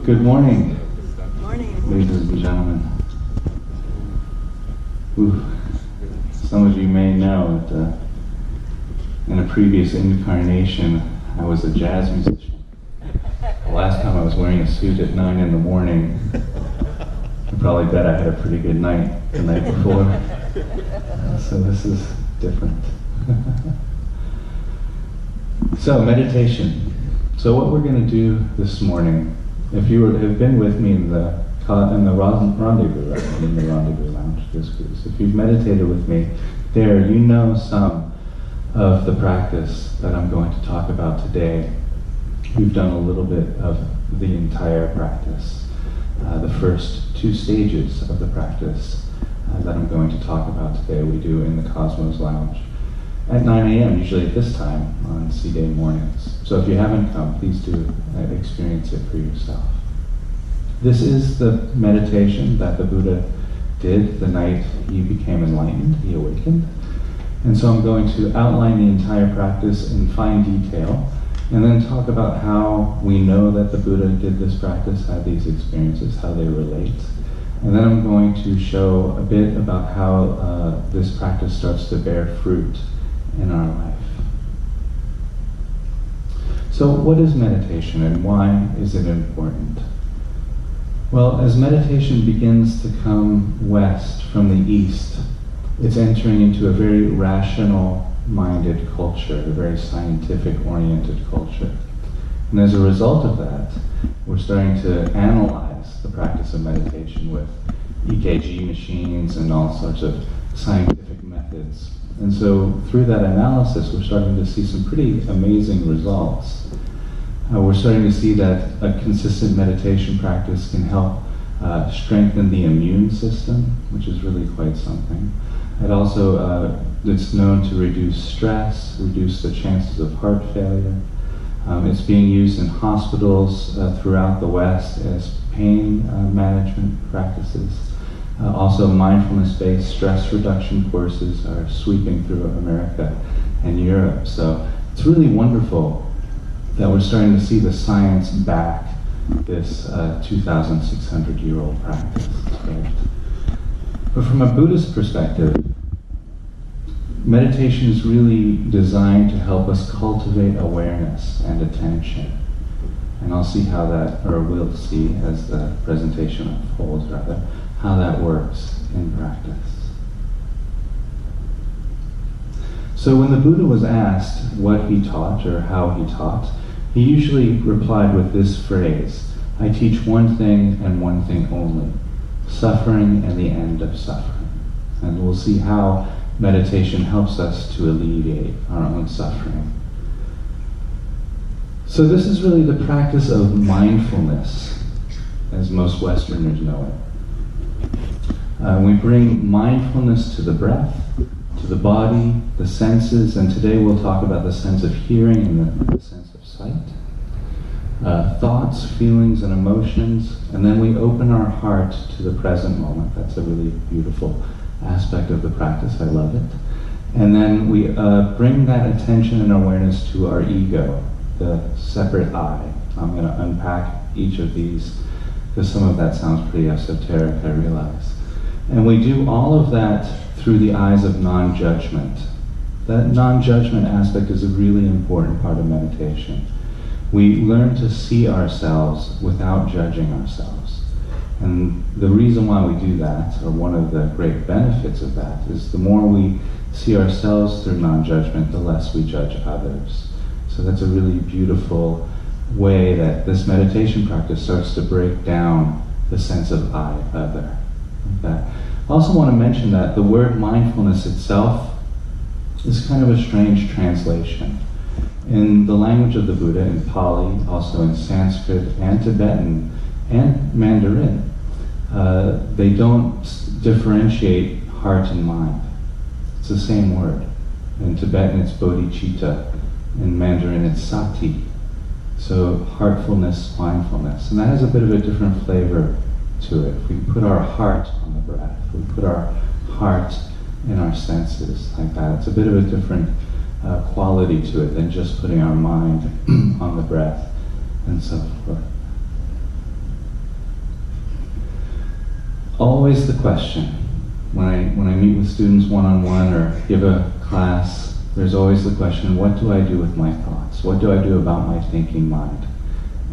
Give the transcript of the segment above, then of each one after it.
Good morning, Morning. ladies and gentlemen. Some of you may know that in a previous incarnation, I was a jazz musician. The last time I was wearing a suit at 9 in the morning, I probably bet I had a pretty good night the night before. So this is different. So meditation. So what we're going to do this morning, if you have been with me in the rendezvous lounge this cruise, if you've meditated with me there, you know some of the practice that I'm going to talk about today. We've done a little bit of the entire practice, the first two stages of the practice that I'm going to talk about today we do in the Cosmos Lounge at 9 a.m., usually at this time on C-Day mornings. So if you haven't come, please do experience it for yourself. This is the meditation that the Buddha did the night he became enlightened, he awakened. And so I'm going to outline the entire practice in fine detail, and then talk about how we know that the Buddha did this practice, had these experiences, how they relate. And then I'm going to show a bit about how this practice starts to bear fruit in our life. So what is meditation and why is it important? Well, as meditation begins to come west from the east, it's entering into a very rational-minded culture, a very scientific-oriented culture. And as a result of that, we're starting to analyze the practice of meditation with EKG machines and all sorts of scientific methods. And so through that analysis, we're starting to see some pretty amazing results. We're starting to see that a consistent meditation practice can help strengthen the immune system, which is really quite something. It also, it's known to reduce stress, reduce the chances of heart failure. It's being used in hospitals throughout the West as pain management practices. Also, mindfulness-based stress reduction courses are sweeping through America and Europe. So it's really wonderful that we're starting to see the science back this 2,600-year-old practice. Right? But from a Buddhist perspective, meditation is really designed to help us cultivate awareness and attention. And I'll see how that, or we'll see as the presentation unfolds rather, how that works in practice. So when the Buddha was asked what he taught or how he taught, he usually replied with this phrase, "I teach one thing and one thing only, suffering and the end of suffering." And we'll see how meditation helps us to alleviate our own suffering. So this is really the practice of mindfulness, as most Westerners know it. We bring mindfulness to the breath, to the body, the senses, and today we'll talk about the sense of hearing and the sense of sight, thoughts, feelings, and emotions, and then we open our heart to the present moment. That's a really beautiful aspect of the practice. I love it. And then we bring that attention and awareness to our ego, the separate I. I'm going to unpack each of these because some of that sounds pretty esoteric, I realize. And we do all of that through the eyes of non-judgment. That non-judgment aspect is a really important part of meditation. We learn to see ourselves without judging ourselves. And the reason why we do that, or one of the great benefits of that, is the more we see ourselves through non-judgment, the less we judge others. So that's a really beautiful way that this meditation practice starts to break down the sense of I, other. Okay. I also want to mention that the word mindfulness itself is kind of a strange translation. In the language of the Buddha, in Pali, also in Sanskrit and Tibetan and Mandarin, they don't differentiate heart and mind. It's the same word. In Tibetan it's bodhicitta, in Mandarin it's sati. So heartfulness, mindfulness. And that has a bit of a different flavor to it. We put our heart on the breath. We put our heart in our senses like that. It's a bit of a different quality to it than just putting our mind on the breath and so forth. Always the question. When I meet with students one-on-one or give a class, there's always the question, what do I do with my thoughts? What do I do about my thinking mind?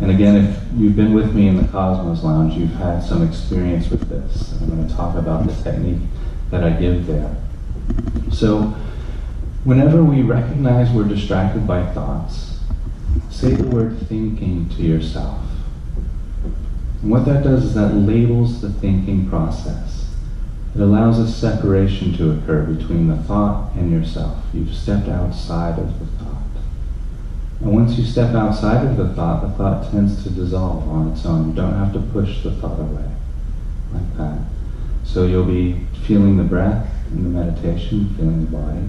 And again, if you've been with me in the Cosmos Lounge, you've had some experience with this. I'm going to talk about the technique that I give there. So, whenever we recognize we're distracted by thoughts, say the word thinking to yourself. And what that does is that labels the thinking process. It allows a separation to occur between the thought and yourself. You've stepped outside of the thought. And once you step outside of the thought tends to dissolve on its own. You don't have to push the thought away like that. So you'll be feeling the breath in the meditation, feeling the body.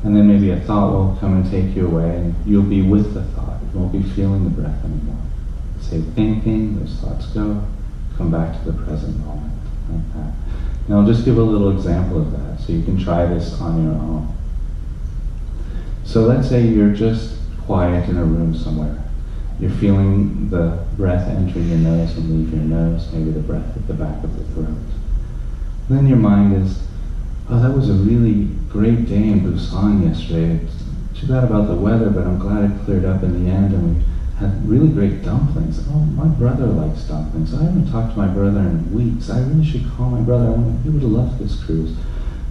And then maybe a thought will come and take you away, and you'll be with the thought. You won't be feeling the breath anymore. Say thinking, those thoughts go, come back to the present moment, like that. Now I'll just give a little example of that, so you can try this on your own. So let's say you're just quiet in a room somewhere. You're feeling the breath entering your nose and leave your nose, maybe the breath at the back of the throat. And then your mind is, oh, that was a really great day in Busan yesterday. It's too bad about the weather, but I'm glad it cleared up in the end, and we had really great dumplings. Oh, my brother likes dumplings. I haven't talked to my brother in weeks. I really should call my brother. He would have loved this cruise.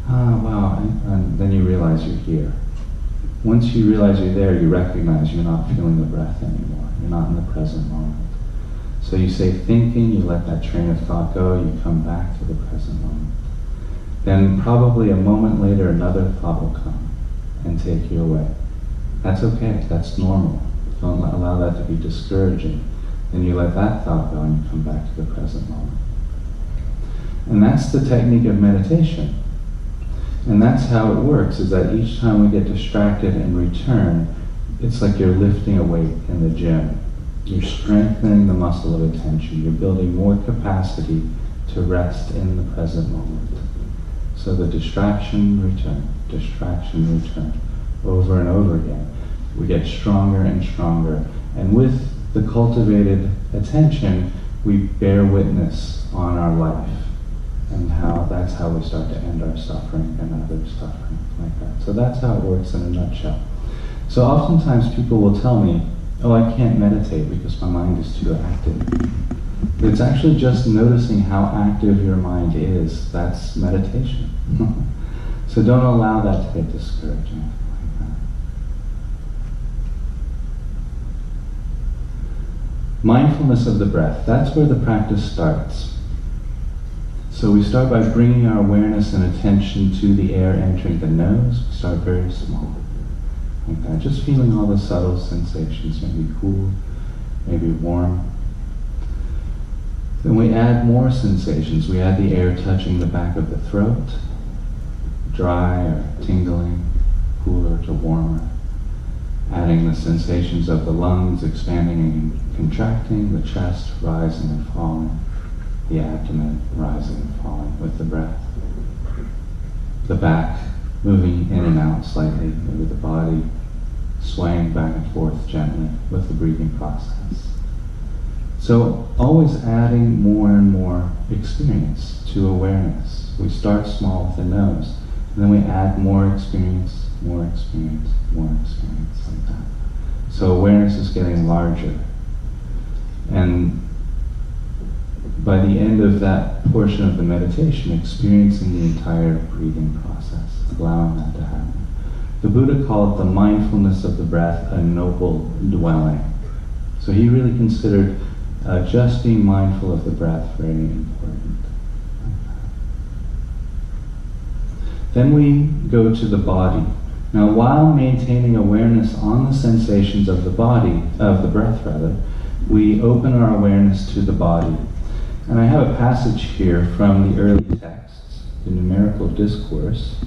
Ah, wow. And then you realize you're here. Once you realize you're there, you recognize you're not feeling the breath anymore. You're not in the present moment. So you say thinking, you let that train of thought go, you come back to the present moment. Then probably a moment later, another thought will come and take you away. That's okay, that's normal. Don't allow that to be discouraging. Then you let that thought go and you come back to the present moment. And that's the technique of meditation. And that's how it works, is that each time we get distracted and return, it's like you're lifting a weight in the gym. You're strengthening the muscle of attention. You're building more capacity to rest in the present moment. So the distraction, return, over and over again. We get stronger and stronger. And with the cultivated attention, we bear witness on our life. And that's how we start to end our suffering and others' suffering, like that. So that's how it works in a nutshell. So oftentimes people will tell me, oh, I can't meditate because my mind is too active. It's actually just noticing how active your mind is. That's meditation. So don't allow that to get discouraging, like that. Mindfulness of the breath, that's where the practice starts. So we start by bringing our awareness and attention to the air entering the nose. We start very small, like that. Just feeling all the subtle sensations, maybe cool, maybe warm. Then we add more sensations. We add the air touching the back of the throat, dry or tingling, cooler to warmer. Adding the sensations of the lungs expanding and contracting, the chest rising and falling, the abdomen rising and falling with the breath. The back moving in and out slightly, maybe the body swaying back and forth gently with the breathing process. So always adding more and more experience to awareness. We start small with the nose, and then we add more experience, more experience, more experience, like that. So awareness is getting larger. And by the end of that portion of the meditation, experiencing the entire breathing process, allowing that to happen. The Buddha called the mindfulness of the breath a noble dwelling. So he really considered just being mindful of the breath very important. Then we go to the body. Now, while maintaining awareness on the sensations of the body, of the breath rather, we open our awareness to the body. And I have a passage here from the early texts, the Numerical Discourse.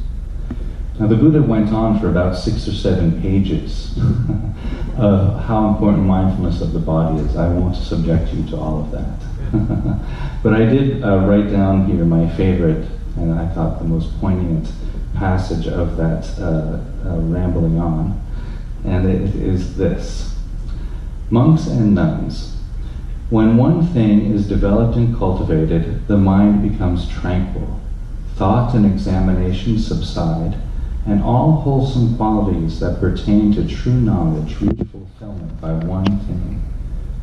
Now, the Buddha went on for about 6 or 7 pages of how important mindfulness of the body is. I won't subject you to all of that. But I did write down here my favorite, and I thought the most poignant passage of that rambling on, and it is this. Monks and nuns, When one thing is developed and cultivated, the mind becomes tranquil. Thought and examination subside, and all wholesome qualities that pertain to true knowledge reach fulfillment by one thing.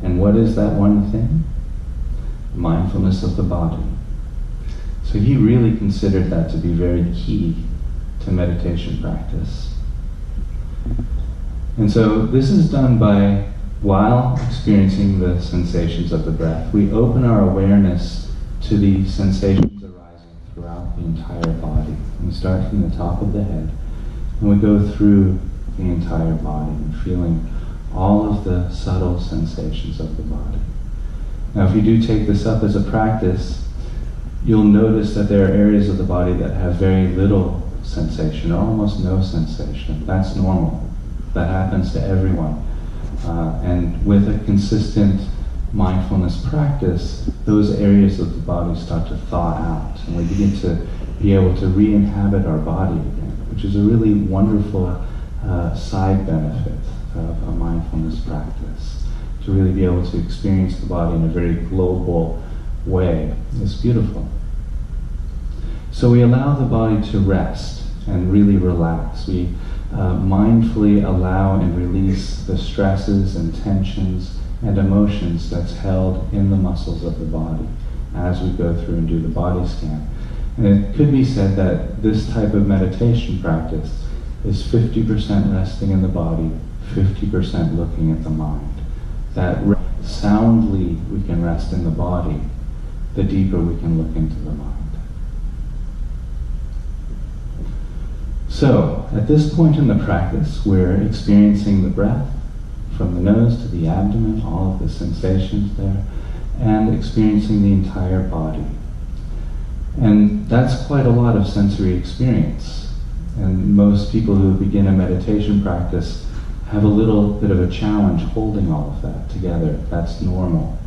And what is that one thing? Mindfulness of the body. So he really considered that to be very key to meditation practice. And so this is done by, while experiencing the sensations of the breath, we open our awareness to the sensations arising throughout the entire body. We start from the top of the head, and we go through the entire body and feeling all of the subtle sensations of the body. Now, if you do take this up as a practice, you'll notice that there are areas of the body that have very little sensation, or almost no sensation. That's normal. That happens to everyone. And with a consistent mindfulness practice, those areas of the body start to thaw out, and we begin to be able to re-inhabit our body again, which is a really wonderful side benefit of a mindfulness practice. To really be able to experience the body in a very global way is beautiful. So we allow the body to rest and really relax. We mindfully allow and release the stresses and tensions and emotions that's held in the muscles of the body as we go through and do the body scan. And it could be said that this type of meditation practice is 50% resting in the body, 50% looking at the mind. That soundly we can rest in the body, the deeper we can look into the mind. So, at this point in the practice, we're experiencing the breath from the nose to the abdomen, all of the sensations there, and experiencing the entire body. And that's quite a lot of sensory experience. And most people who begin a meditation practice have a little bit of a challenge holding all of that together. That's normal.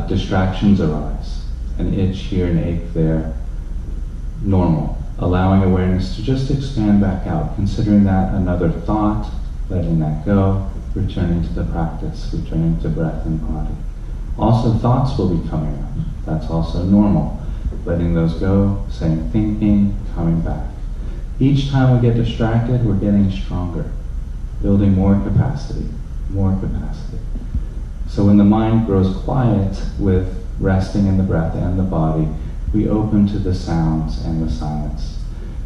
Distractions arise, an itch here, an ache there, normal. Allowing awareness to just expand back out, considering that another thought, letting that go, returning to the practice, returning to breath and body. Also, thoughts will be coming up. That's also normal. Letting those go, saying thinking, coming back. Each time we get distracted, we're getting stronger, building more capacity, more capacity. So when the mind grows quiet with resting in the breath and the body, we open to the sounds and the silence.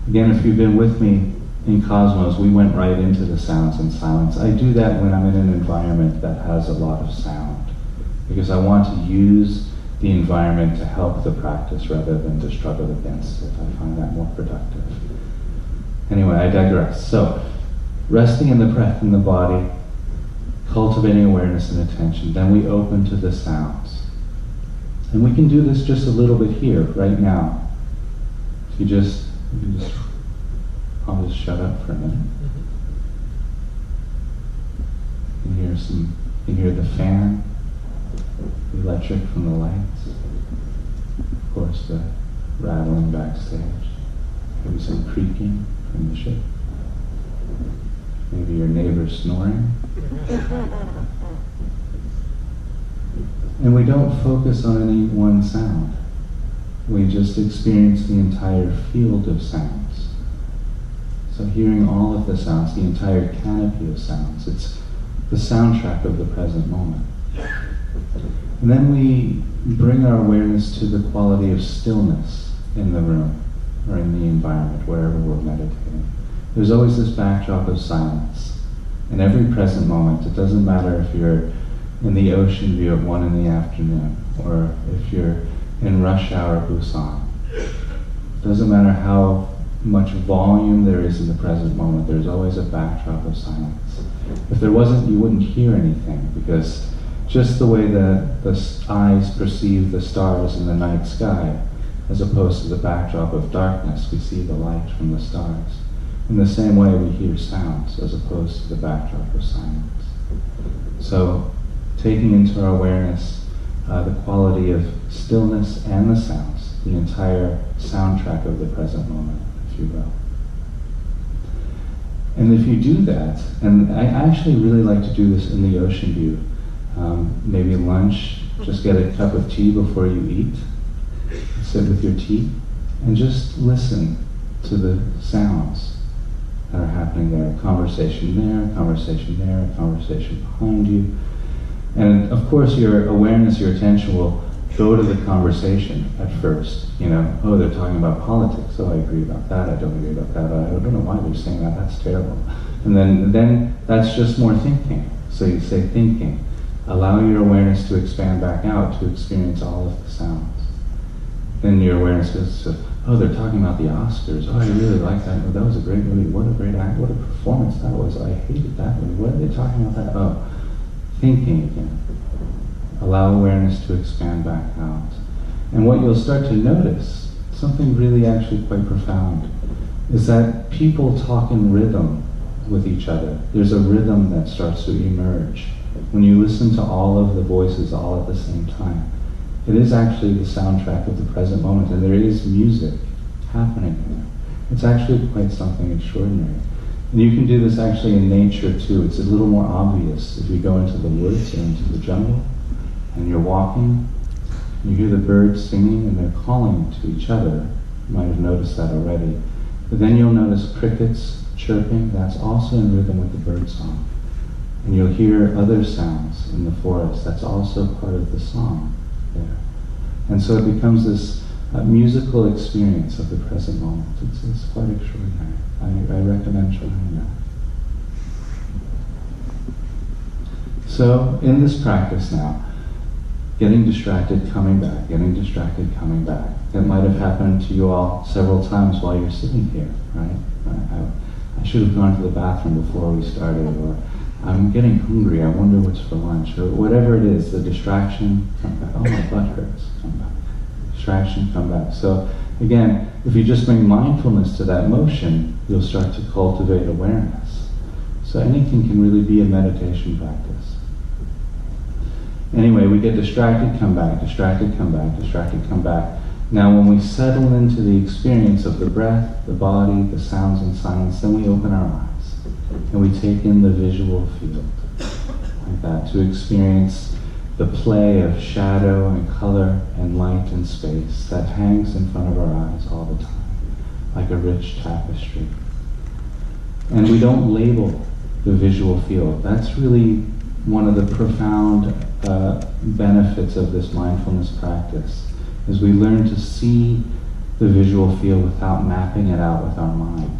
Again, if you've been with me in Cosmos, we went right into the sounds and silence. I do that when I'm in an environment that has a lot of sound, because I want to use the environment to help the practice rather than to struggle against it. I find that more productive. Anyway, I digress. So, resting in the breath and the body, cultivating awareness and attention, then we open to the sounds. And we can do this just a little bit here, right now. If I'll just shut up for a minute. You can hear the fan, the electric from the lights, of course the rattling backstage, maybe some creaking from the ship, maybe your neighbor snoring. And we don't focus on any one sound. We just experience the entire field of sounds. So hearing all of the sounds, the entire canopy of sounds, it's the soundtrack of the present moment. And then we bring our awareness to the quality of stillness in the room or in the environment, wherever we're meditating. There's always this backdrop of silence. In every present moment, it doesn't matter if you're in the ocean view at 1 in the afternoon, or if you're in rush hour Busan. It doesn't matter how much volume there is in the present moment, there's always a backdrop of silence. If there wasn't, you wouldn't hear anything, because just the way the eyes perceive the stars in the night sky, as opposed to the backdrop of darkness, we see the light from the stars. In the same way, we hear sounds, as opposed to the backdrop of silence. So, taking into our awareness the quality of stillness and the sounds, the entire soundtrack of the present moment, if you will. And if you do that, and I actually really like to do this in the ocean view, maybe lunch Just get a cup of tea before you eat. Sit with your tea and just listen to the sounds that are happening there. Conversation there, conversation there, conversation behind you. And of course your awareness, your attention will go to the conversation at first. You know, oh, they're talking about politics. Oh, I agree about that. I don't agree about that. I don't know why they're saying that. That's terrible. And then that's just more thinking. So you say thinking. Allow your awareness to expand back out to experience all of the sounds. Then your awareness goes to, oh, they're talking about the Oscars. Oh, I really like that movie. That was a great movie. What a great act. What a performance that was. I hated that movie. What are they talking about that? Oh, thinking again. Allow awareness to expand back out. And what you'll start to notice, something really actually quite profound, is that people talk in rhythm with each other. There's a rhythm that starts to emerge. When you listen to all of the voices all at the same time, it is actually the soundtrack of the present moment, and there is music happening there. It's actually quite something extraordinary. And you can do this actually in nature too. It's a little more obvious if you go into the woods or into the jungle, and you're walking, you hear the birds singing and they're calling to each other. You might have noticed that already. But then you'll notice crickets chirping. That's also in rhythm with the bird song. And you'll hear other sounds in the forest. That's also part of the song there. And so it becomes this musical experience of the present moment. It's quite extraordinary. I recommend trying that. So in this practice now, getting distracted, coming back, getting distracted, coming back. It might have happened to you all several times while you're sitting here, right? I should have gone to the bathroom before we started, or I'm getting hungry, I wonder what's for lunch, or whatever it is, the distraction, come back. Oh, my butt hurts, come back. Distraction, come back. So again, if you just bring mindfulness to that motion, you'll start to cultivate awareness. So anything can really be a meditation practice. Anyway, we get distracted, come back, distracted, come back, distracted, come back. Now when we settle into the experience of the breath, the body, the sounds and silence, then we open our eyes and we take in the visual field, like that, to experience the play of shadow and color and light and space that hangs in front of our eyes all the time, like a rich tapestry. And we don't label the visual field. That's really one of the profound benefits of this mindfulness practice, is we learn to see the visual field without mapping it out with our mind.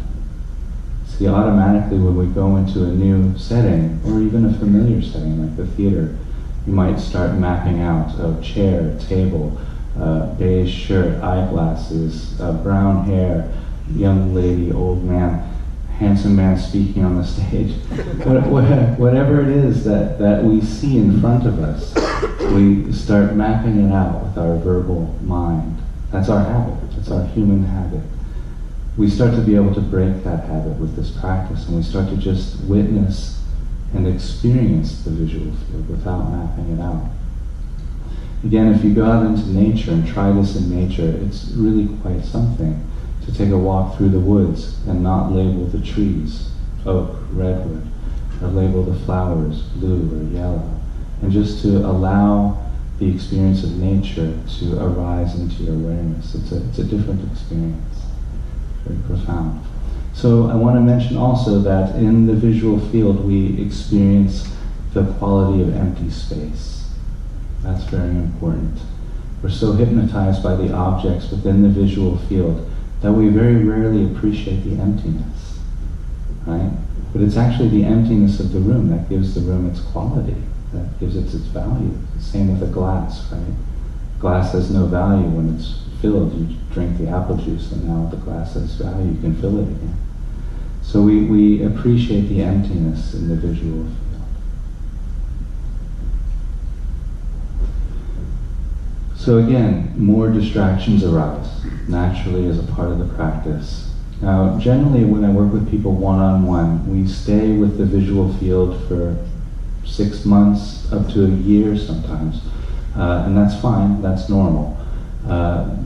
See, automatically when we go into a new setting, or even a familiar setting like the theater, you might start mapping out a chair, table, beige shirt, eyeglasses, brown hair, young lady, old man, handsome man speaking on the stage. Whatever it is that we see in front of us, we start mapping it out with our verbal mind. That's our habit. That's our human habit. We start to be able to break that habit with this practice, and we start to just witness and experience the visual field without mapping it out. Again, if you go out into nature and try this in nature, it's really quite something to take a walk through the woods and not label the trees, oak, redwood, or label the flowers, blue or yellow, and just to allow the experience of nature to arise into your awareness. It's a different experience, very profound. So I want to mention also that in the visual field we experience the quality of empty space. That's very important. We're so hypnotized by the objects within the visual field that we very rarely appreciate the emptiness, right? But it's actually the emptiness of the room that gives the room its quality, that gives it its value. Same with a glass, right? Glass has no value when it's filled. You drink the apple juice and now the glass has value, you can fill it again. So we appreciate the emptiness in the visual field. So again, more distractions arise naturally as a part of the practice. Now, generally when I work with people one-on-one, we stay with the visual field for 6 months, up to a year sometimes. And that's fine, that's normal.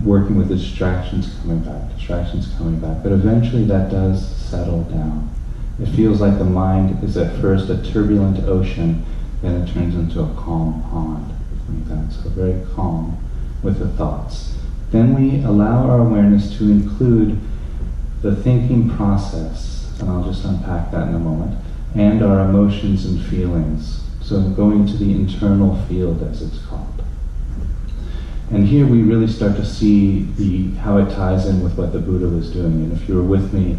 Working with the distractions coming back. But eventually that does settle down. It feels like the mind is at first a turbulent ocean, then it turns into a calm pond. like that. So very calm with the thoughts. Then we allow our awareness to include the thinking process, and I'll just unpack that in a moment, and our emotions and feelings. So going to the internal field, as it's called. And here we really start to see how it ties in with what the Buddha was doing. And if you were with me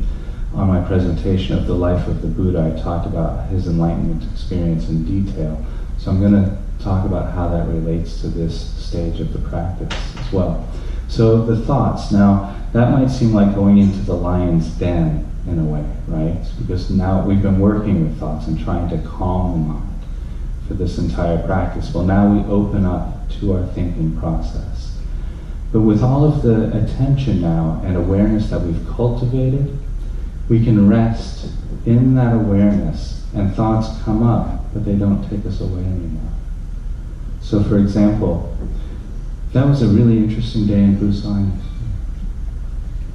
on my presentation of the life of the Buddha, I talked about his enlightenment experience in detail. So I'm going to talk about how that relates to this stage of the practice as well. So the thoughts, now that might seem like going into the lion's den in a way, right? Because now we've been working with thoughts and trying to calm the mind for this entire practice. Well, now we open up to our thinking process. But with all of the attention now and awareness that we've cultivated, we can rest in that awareness, and thoughts come up, but they don't take us away anymore. So for example, that was a really interesting day in Busan.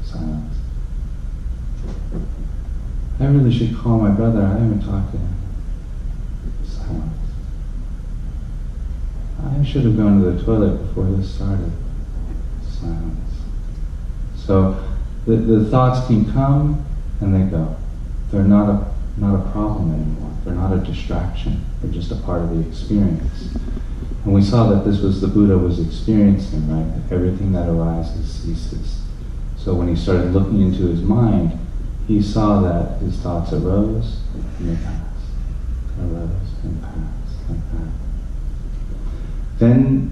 Silence. I really should call my brother. I haven't talked to him. Silence. I should have gone to the toilet before this started. Silence. So the thoughts can come and they go. They're not a problem anymore. They're not a distraction. They're just a part of the experience. And we saw that this was the Buddha was experiencing, right? That everything that arises ceases. So when he started looking into his mind, he saw that his thoughts arose and they passed. Arose and passed like that. Then,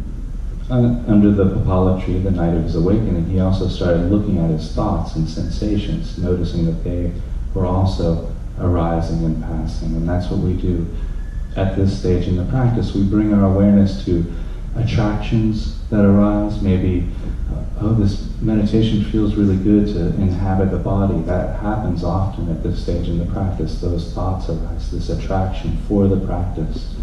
under the Papala tree, the night of his awakening, he also started looking at his thoughts and sensations, noticing that they were also arising and passing. And that's what we do at this stage in the practice. We bring our awareness to attractions that arise. Maybe, oh, this meditation feels really good to inhabit the body. That happens often at this stage in the practice. Those thoughts arise, this attraction for the practice.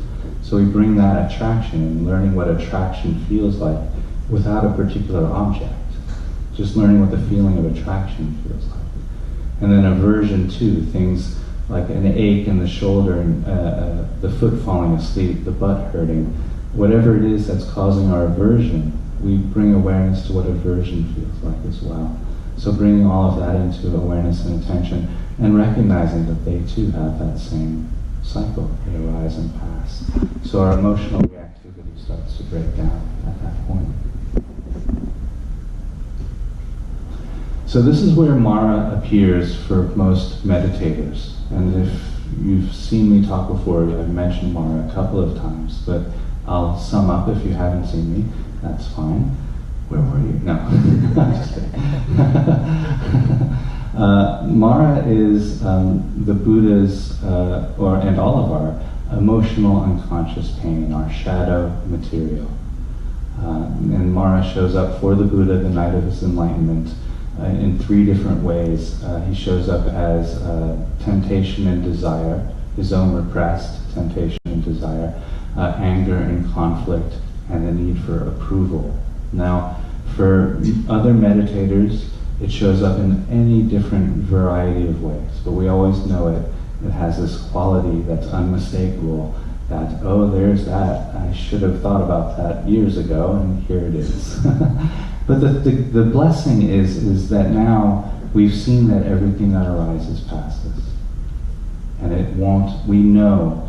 So we bring that attraction and learning what attraction feels like without a particular object. Just learning what the feeling of attraction feels like. And then aversion too, things like an ache in the shoulder, and the foot falling asleep, the butt hurting, whatever it is that's causing our aversion, we bring awareness to what aversion feels like as well. So bringing all of that into awareness and attention, and recognizing that they too have that same cycle. They arise and pass. So our emotional reactivity starts to break down at that point. So this is where Mara appears for most meditators. And if you've seen me talk before, I've mentioned Mara a couple of times, but I'll sum up if you haven't seen me. That's fine. Where were you? No, I'm just kidding. Mara is the Buddha's, and all of our emotional unconscious pain, our shadow material. And Mara shows up for the Buddha the night of his enlightenment in three different ways. He shows up as temptation and desire, his own repressed temptation and desire, anger and conflict, and the need for approval. Now, for other meditators, it shows up in any different variety of ways, but we always know it. It has this quality that's unmistakable, that, oh, there's that. I should have thought about that years ago, and here it is. But the blessing is that now we've seen that everything that arises passes. And it won't, we know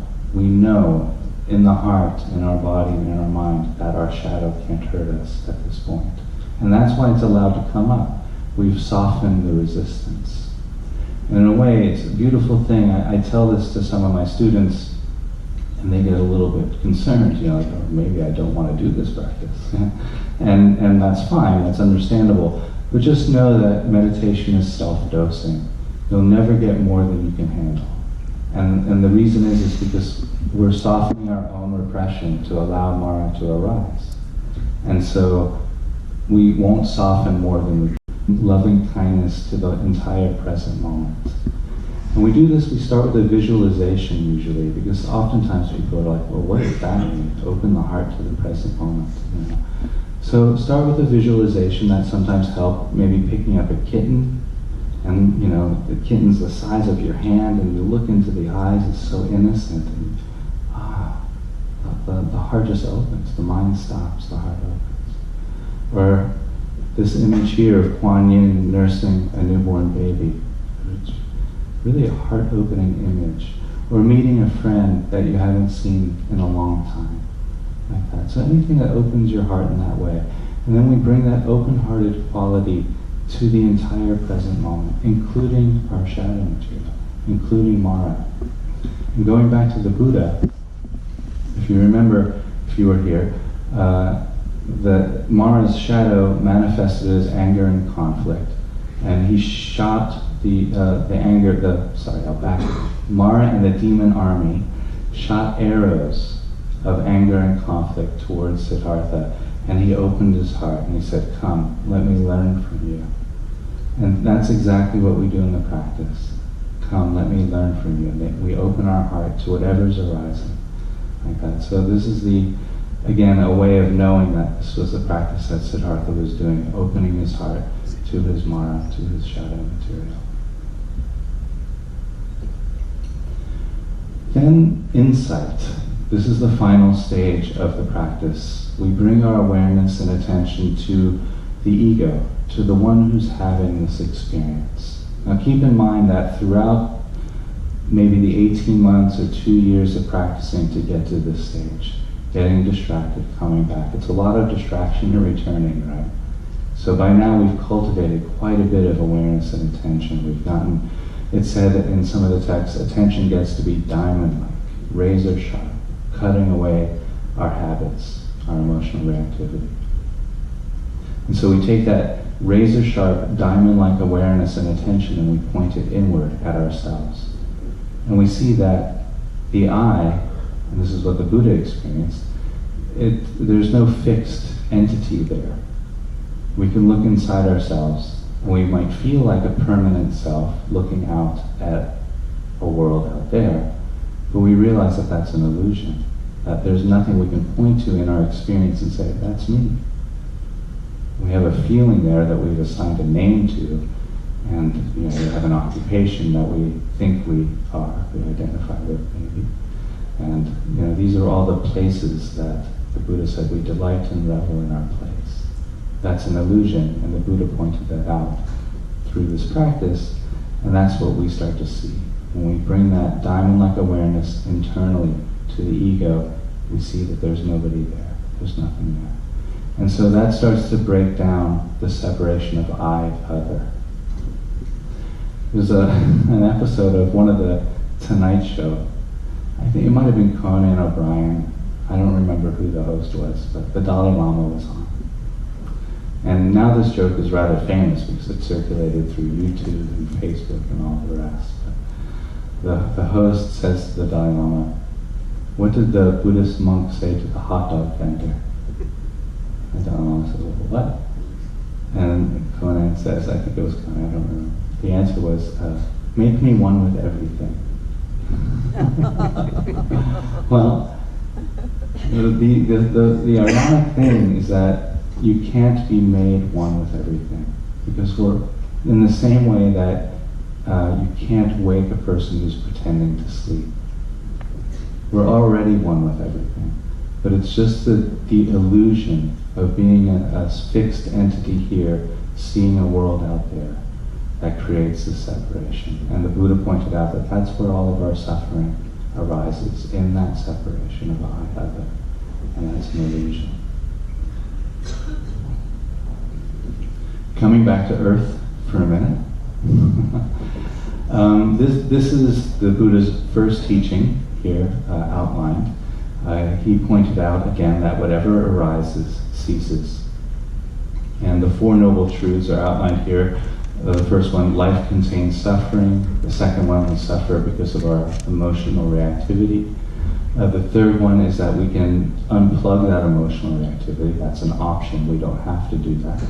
in the heart, in our body, in our mind, that our shadow can't hurt us at this point. And that's why it's allowed to come up. We've softened the resistance. And in a way, it's a beautiful thing. I tell this to some of my students, and they get a little bit concerned, like, oh, maybe I don't want to do this practice. and that's fine, that's understandable. But just know that meditation is self-dosing. You'll never get more than you can handle. And the reason is because we're softening our own repression to allow Mara to arise. And so we won't soften more than loving kindness to the entire present moment. And we do this, we start with a visualization usually, because oftentimes people are like, well, what does that mean? Open the heart to the present moment. So start with a visualization. That sometimes helps, maybe picking up a kitten, and the kitten's the size of your hand, and you look into the eyes, it's so innocent, and the heart just opens, the mind stops, the heart opens. Or this image here of Kuan Yin nursing a newborn baby. It's really a heart-opening image. Or meeting a friend that you haven't seen in a long time, like that. So anything that opens your heart in that way. And then we bring that open-hearted quality to the entire present moment, including our shadow material, including Mara. And going back to the Buddha, if you remember, if you were here, that Mara's shadow manifested as anger and conflict, and he shot Mara and the demon army shot arrows of anger and conflict towards Siddhartha, and he opened his heart and he said, "Come, let me learn from you." And that's exactly what we do in the practice. Come, let me learn from you. And we open our heart to whatever's arising, like that. So this is again, a way of knowing that this was the practice that Siddhartha was doing, opening his heart to his Mara, to his shadow material. Then insight. This is the final stage of the practice. We bring our awareness and attention to the ego, to the one who's having this experience. Now keep in mind that throughout maybe the 18 months or 2 years of practicing to get to this stage, getting distracted, coming back, it's a lot of distraction and returning, right? So by now we've cultivated quite a bit of awareness and attention. We've gotten, it said in some of the texts, attention gets to be diamond-like, razor sharp, cutting away our habits, our emotional reactivity. And so we take that razor sharp, diamond-like awareness and attention and we point it inward at ourselves. And we see that the I, and this is what the Buddha experienced, there's no fixed entity there. We can look inside ourselves and we might feel like a permanent self looking out at a world out there, but we realize that that's an illusion, that there's nothing we can point to in our experience and say, that's me. We have a feeling there that we've assigned a name to, and we have an occupation that we think we are, we identify with maybe. And these are all the places that the Buddha said we delight and revel in our place. That's an illusion, and the Buddha pointed that out through this practice, and that's what we start to see. When we bring that diamond-like awareness internally to the ego, we see that there's nobody there, there's nothing there. And so that starts to break down the separation of I, other. There's an episode of one of the Tonight Show. I think it might have been Conan O'Brien. I don't remember who the host was, but the Dalai Lama was on. And now this joke is rather famous because it circulated through YouTube and Facebook and all the rest. But the host says to the Dalai Lama, "What did the Buddhist monk say to the hot dog vendor?" And the Dalai Lama says, "Well, what?" And Conan says, I think it was Conan, I don't remember. The answer was, "Make me one with everything." Well, the ironic thing is that you can't be made one with everything, because we're in the same way that you can't wake a person who's pretending to sleep. We're already one with everything, but it's just the illusion of being a fixed entity here, seeing a world out there, that creates this separation. And the Buddha pointed out that that's where all of our suffering arises, in that separation of I, other, and that's an illusion. Coming back to earth for a minute. This is the Buddha's first teaching here outlined. He pointed out again that whatever arises ceases. And the Four Noble Truths are outlined here. The first one, life contains suffering. The second one, we suffer because of our emotional reactivity. The third one is that we can unplug that emotional reactivity. That's an option. We don't have to do that.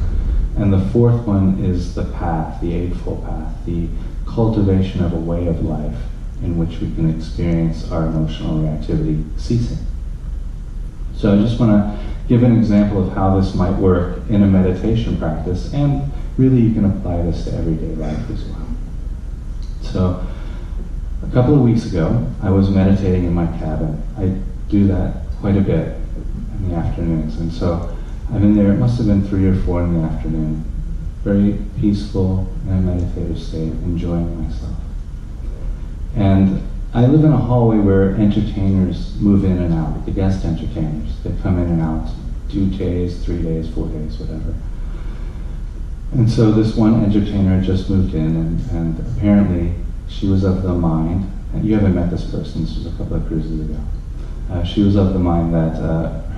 And the fourth one is the path, the Eightfold Path, the cultivation of a way of life in which we can experience our emotional reactivity ceasing. So I just want to give an example of how this might work in a meditation practice, and really you can apply this to everyday life as well. So a couple of weeks ago, I was meditating in my cabin. I do that quite a bit in the afternoons. And so I'm in there, it must have been 3 or 4 in the afternoon, very peaceful in a meditative state, enjoying myself. And I live in a hallway where entertainers move in and out, the guest entertainers. They come in and out 2 days, 3 days, 4 days, whatever. And so this one entertainer had just moved in, and apparently she was of the mind, and you haven't met this person, this was a couple of cruises ago. She was of the mind that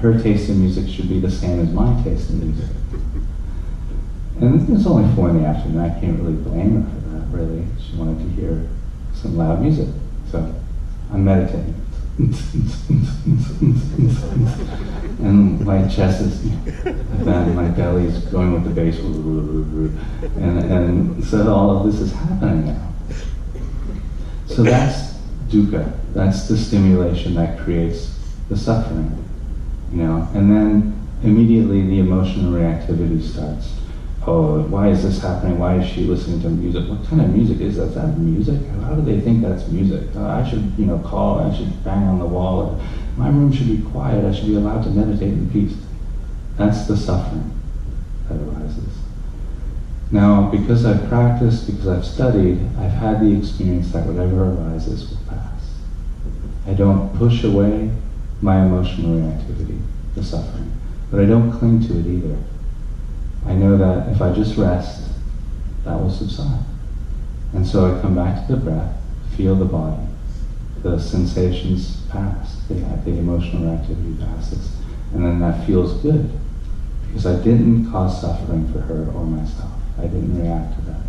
her taste in music should be the same as my taste in music. And it's only 4 in the afternoon, I can't really blame her for that, really. She wanted to hear some loud music, so I'm meditating. And my chest is, then my belly is going with the bass, and so all of this is happening now. So that's dukkha. That's the stimulation that creates the suffering, And then immediately the emotional reactivity starts. Oh, why is this happening? Why is she listening to music? What kind of music is that? Is that music? How do they think that's music? I should, call. I should bang on the wall. My room should be quiet. I should be allowed to meditate in peace. That's the suffering that arises. Now, because I've practiced, because I've studied, I've had the experience that whatever arises will pass. I don't push away my emotional reactivity, the suffering, but I don't cling to it either. I know that if I just rest, that will subside. And so I come back to the breath, feel the body, the sensations pass, the emotional reactivity passes, and then that feels good, because I didn't cause suffering for her or myself. I didn't react to that.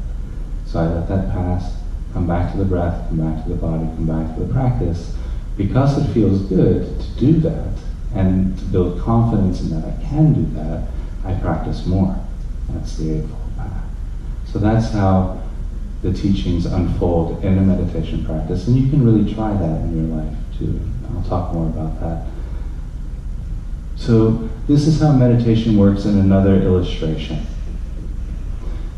So I let that pass, come back to the breath, come back to the body, come back to the practice. Because it feels good to do that, and to build confidence in that I can do that, I practice more. That's the Eightfold Path. So that's how the teachings unfold in a meditation practice, and you can really try that in your life too. I'll talk more about that. So this is how meditation works in another illustration.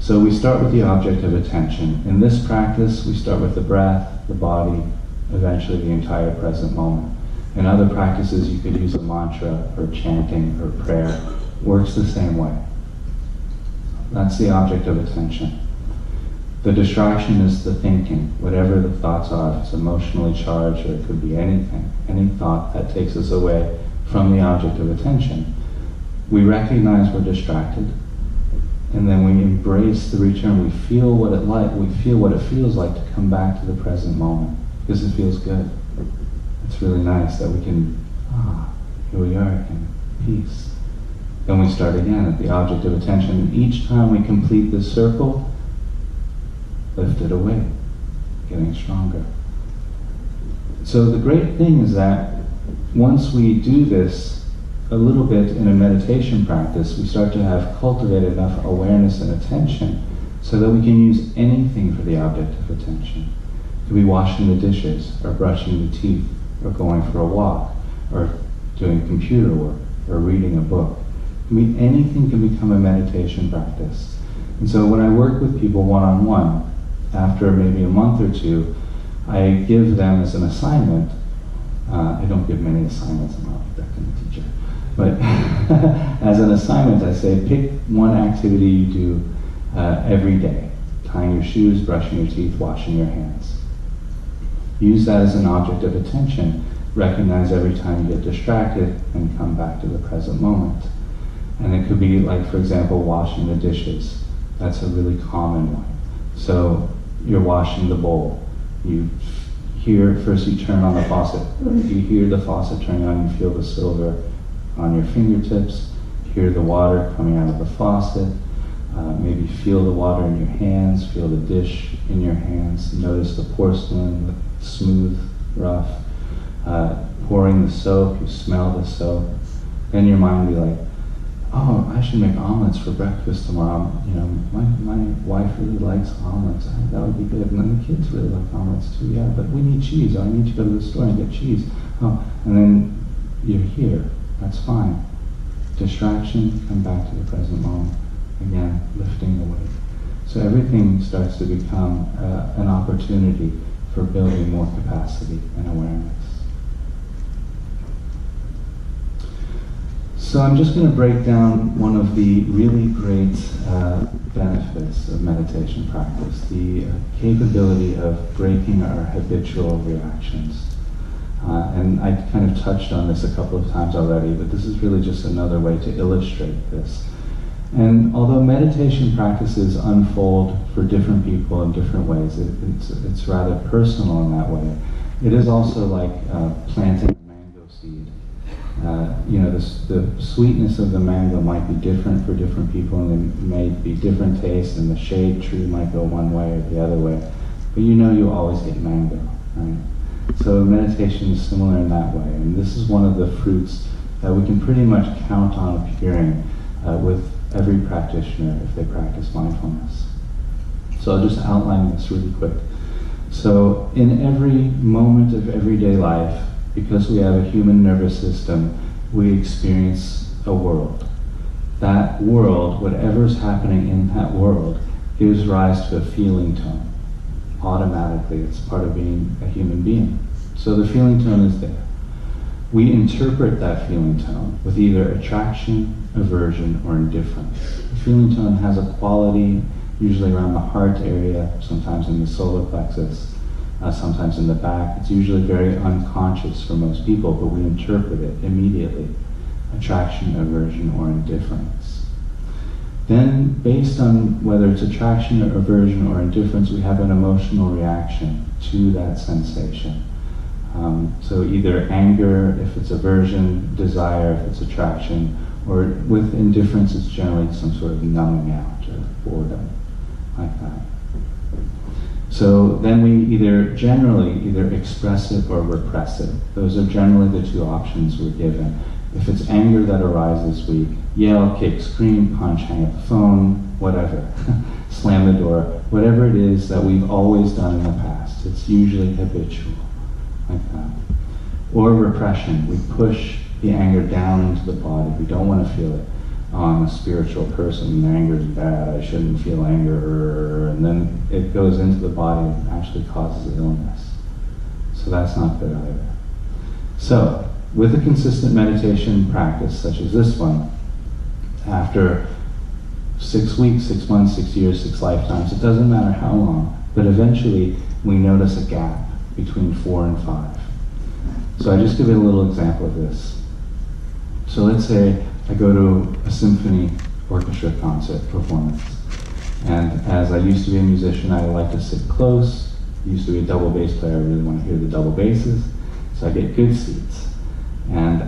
So we start with the object of attention. In this practice, we start with the breath, the body, eventually the entire present moment. In other practices, you could use a mantra or chanting or prayer. Works the same way. That's the object of attention. The distraction is the thinking, whatever the thoughts are. If it's emotionally charged, or it could be anything, any thought that takes us away from the object of attention. We recognize we're distracted, and then we embrace the return. We feel what it feels like to come back to the present moment, because it feels good. It's really nice that we can, here we are again, peace. Then we start again at the object of attention, and each time we complete this circle, lift it away, getting stronger. So the great thing is that once we do this a little bit in a meditation practice, we start to have cultivated enough awareness and attention so that we can use anything for the object of attention. It could be washing the dishes, or brushing the teeth, or going for a walk, or doing computer work, or reading a book. Anything can become a meditation practice. And so when I work with people one-on-one, after maybe a month or two, I give them as an assignment, I don't give many assignments, I'm not like that kind of teacher, but as an assignment I say, pick one activity you do every day. Tying your shoes, brushing your teeth, washing your hands. Use that as an object of attention. Recognize every time you get distracted and come back to the present moment. And it could be like, for example, washing the dishes. That's a really common one. So you're washing the bowl. You hear, first you turn on the faucet. You hear the faucet turning on, you feel the silver on your fingertips, hear the water coming out of the faucet, maybe feel the water in your hands, feel the dish in your hands, notice the porcelain, the smooth, rough, pouring the soap, you smell the soap. Then your mind will be like, oh, I should make omelets for breakfast tomorrow. My wife really likes omelets. That would be good. And then the kids really like omelets too. Yeah, but we need cheese. I need to go to the store and get cheese. Oh, and then you're here. That's fine. Distraction, come back to the present moment. Again, lifting the weight. So everything starts to become an opportunity for building more capacity and awareness. So I'm just going to break down one of the really great benefits of meditation practice, the capability of breaking our habitual reactions. And I kind of touched on this a couple of times already, but this is really just another way to illustrate this. And although meditation practices unfold for different people in different ways, it's rather personal in that way. It is also like planting a mango seed. The sweetness of the mango might be different for different people, and there may be different tastes, and the shade tree might go one way or the other way. But you always get mango, right? So meditation is similar in that way, and this is one of the fruits that we can pretty much count on appearing with every practitioner if they practice mindfulness. So I'll just outline this really quick. So in every moment of everyday life, because we have a human nervous system, we experience a world. That world, whatever's happening in that world, gives rise to a feeling tone. Automatically, it's part of being a human being. So the feeling tone is there. We interpret that feeling tone with either attraction, aversion, or indifference. The feeling tone has a quality, usually around the heart area, sometimes in the solar plexus, sometimes in the back. It's usually very unconscious for most people, but we interpret it immediately. Attraction, aversion, or indifference. Then, based on whether it's attraction or aversion or indifference, we have an emotional reaction to that sensation. So either anger if it's aversion, desire if it's attraction, or with indifference it's generally some sort of numbing out or boredom, like that. So then we either express it or repress it. Those are generally the two options we're given. If it's anger that arises, we yell, kick, scream, punch, hang up the phone, whatever, slam the door, whatever it is that we've always done in the past. It's usually habitual, like that. Or repression. We push the anger down into the body. We don't want to feel it. Oh, I'm a spiritual person, and anger is bad, I shouldn't feel anger, and then it goes into the body and actually causes illness. So that's not good either. So, with a consistent meditation practice such as this one, after 6 weeks, 6 months, 6 years, 6 lifetimes, it doesn't matter how long, but eventually we notice a gap between 4 and 5. So I just give you a little example of this. So let's say I go to a symphony orchestra concert performance, and as I used to be a musician, I like to sit close. I used to be a double bass player, I really want to hear the double basses, so I get good seats, and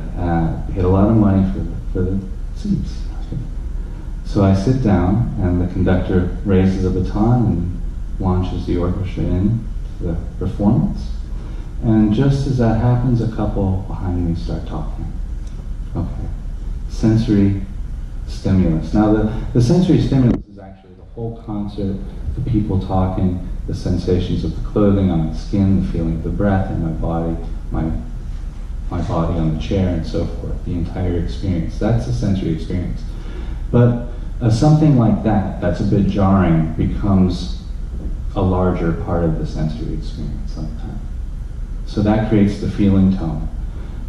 paid a lot of money for the seats. So I sit down, and the conductor raises a baton and launches the orchestra in the performance. And just as that happens, a couple behind me start talking. Okay. Sensory stimulus. Now the sensory stimulus is actually the whole concert, the people talking, the sensations of the clothing on my skin, the feeling of the breath in my body, my body on the chair, and so forth, the entire experience. That's the sensory experience. But something like that, that's a bit jarring, becomes a larger part of the sensory experience like that. So that creates the feeling tone.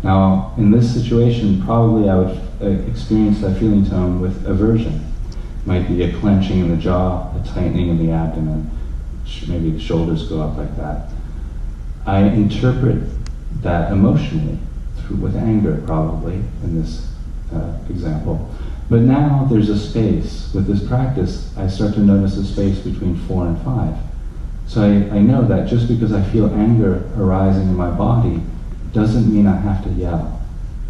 Now, in this situation, probably I would experience that feeling tone with aversion. It might be a clenching in the jaw, a tightening in the abdomen, maybe the shoulders go up like that. I interpret that emotionally, with anger probably, in this example. But now there's a space. With this practice, I start to notice a space between 4 and 5. So I know that just because I feel anger arising in my body doesn't mean I have to yell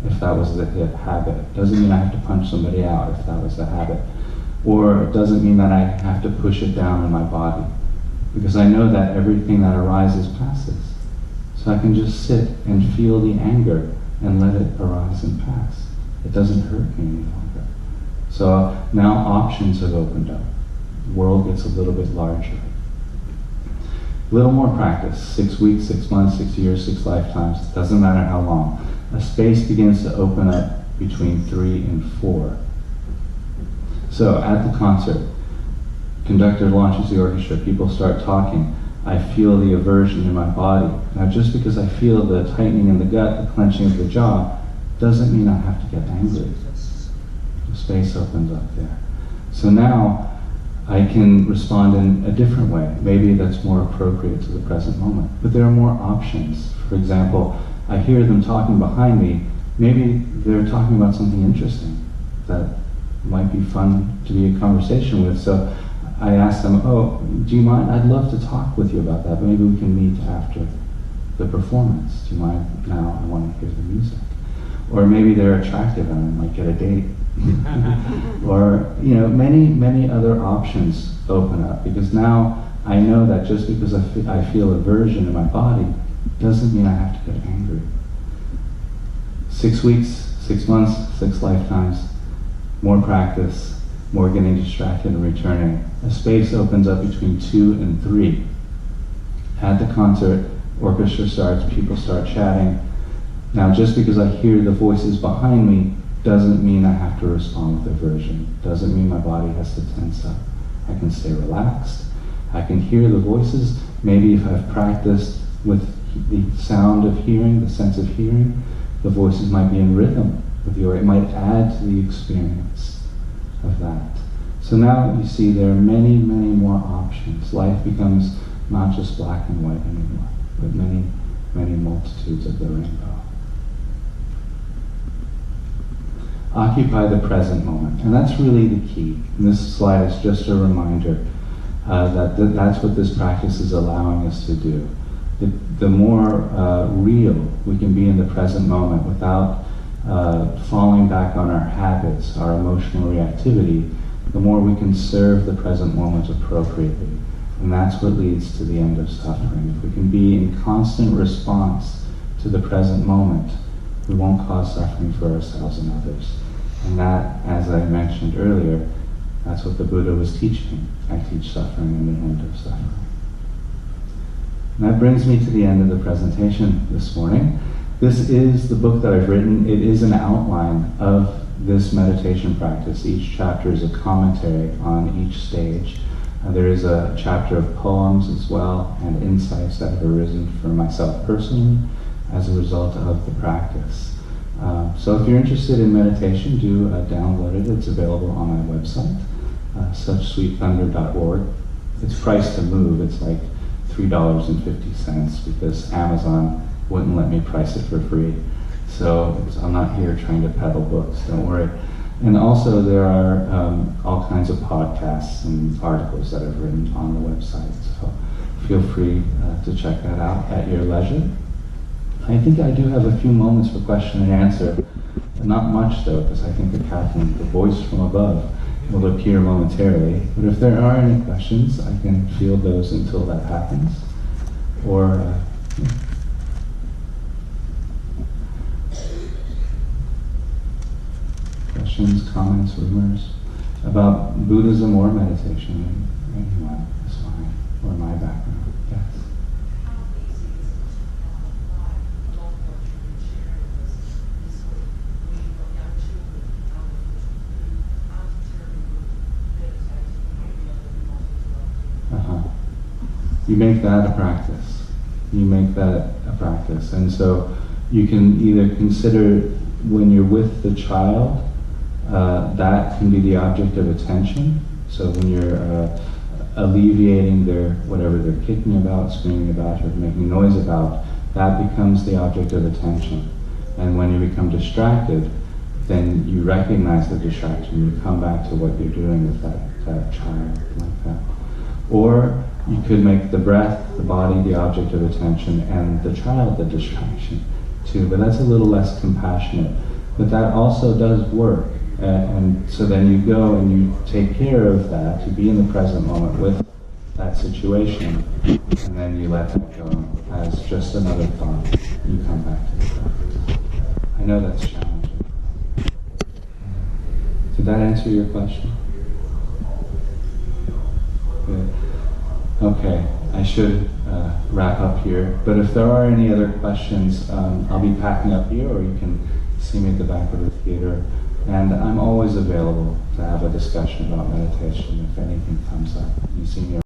if that was the habit. Doesn't mean I have to punch somebody out if that was the habit. Or it doesn't mean that I have to push it down in my body. Because I know that everything that arises passes. So I can just sit and feel the anger and let it arise and pass. It doesn't hurt me any longer. So now options have opened up. The world gets a little bit larger. A little more practice, 6 weeks, 6 months, 6 years, 6 lifetimes, doesn't matter how long. A space begins to open up between 3 and 4. So at the concert, conductor launches the orchestra, people start talking. I feel the aversion in my body. Now just because I feel the tightening in the gut, the clenching of the jaw, doesn't mean I have to get angry. The space opens up there. So now I can respond in a different way. Maybe that's more appropriate to the present moment. But there are more options. For example, I hear them talking behind me. Maybe they're talking about something interesting that might be fun to be in conversation with. So I ask them, oh, do you mind? I'd love to talk with you about that. Maybe we can meet after the performance. Do you mind? Now I want to hear the music. Or maybe they're attractive and I might get a date. Or, many other options open up, because now I know that just because I feel aversion in my body doesn't mean I have to get angry. 6 weeks, 6 months, 6 lifetimes, more practice, more getting distracted and returning. A space opens up between 2 and 3. At the concert, orchestra starts, people start chatting. Now, just because I hear the voices behind me doesn't mean I have to respond with aversion. Doesn't mean my body has to tense up. I can stay relaxed. I can hear the voices. Maybe if I've practiced with the sound of hearing, the sense of hearing, the voices might be in rhythm with you, or it might add to the experience of that. So now you see there are many, many more options. Life becomes not just black and white anymore, but many, many multitudes of the rainbow. Occupy the present moment. And that's really the key. And this slide is just a reminder that's what this practice is allowing us to do. The more real we can be in the present moment without falling back on our habits, our emotional reactivity, the more we can serve the present moment appropriately. And that's what leads to the end of suffering. If we can be in constant response to the present moment, we won't cause suffering for ourselves and others. And that, as I mentioned earlier, that's what the Buddha was teaching. I teach suffering and the end of suffering. And that brings me to the end of the presentation this morning. This is the book that I've written. It is an outline of this meditation practice. Each chapter is a commentary on each stage. There is a chapter of poems as well, and insights that have arisen for myself personally as a result of the practice. So if you're interested in meditation, do download it. It's available on my website, suchsweetthunder.org. It's priced to move. It's like $3.50 because Amazon wouldn't let me price it for free. So I'm not here trying to peddle books, don't worry. And also there are all kinds of podcasts and articles that I've written on the website. So feel free to check that out at your leisure. I think I do have a few moments for question and answer. Not much though, because I think the voice from above will appear momentarily. But if there are any questions, I can field those until that happens. Or questions, comments, rumors about Buddhism or meditation. Anyone is fine. Or my background. Yes. You make that a practice. You make that a practice. And so you can either consider when you're with the child, that can be the object of attention. So when you're alleviating whatever they're kicking about, screaming about, or making noise about, that becomes the object of attention. And when you become distracted, then you recognize the distraction. You come back to what you're doing with that child, like that. Or you could make the breath, the body, the object of attention, and the child the distraction too. But that's a little less compassionate. But that also does work. And so then you go and you take care of that, you be in the present moment with that situation, and then you let that go as just another thought. You come back to the practice. I know that's challenging. Did that answer your question? Good. Okay, I should wrap up here, but if there are any other questions, I'll be packing up here, or you can see me at the back of the theater, and I'm always available to have a discussion about meditation if anything comes up. You see me